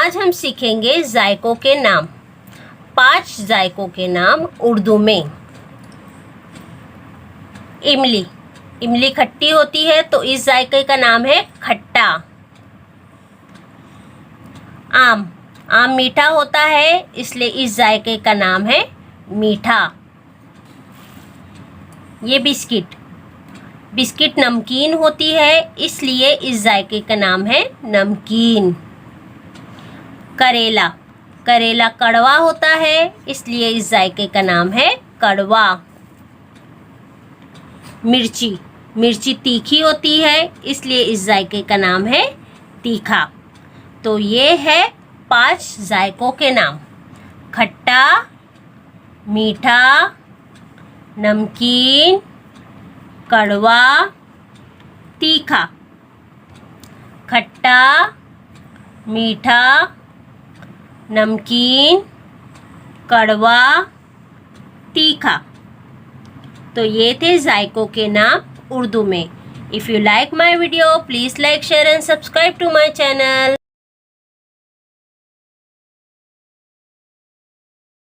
आज हम सीखेंगे जायकों के नाम। 5 जायकों के नाम उर्दू में। इमली, इमली खट्टी होती है तो इस जायके का नाम है खट्टा। आम, आम मीठा होता है इसलिए इस जायके का नाम है मीठा। ये बिस्किट, बिस्किट नमकीन होती है इसलिए इस जायके का नाम है नमकीन। करेला, करेला कड़वा होता है इसलिए इस जायके का नाम है कड़वा। मिर्ची, मिर्ची तीखी होती है इसलिए इस जायके का नाम है तीखा। तो ये है 5 जायकों के नाम: खट्टा, मीठा, नमकीन, कड़वा, तीखा। खट्टा, मीठा, नमकीन, कड़वा, तीखा। तो ये थे जायकों के नाम उर्दू में। If you like my video please like, share and subscribe to my channel.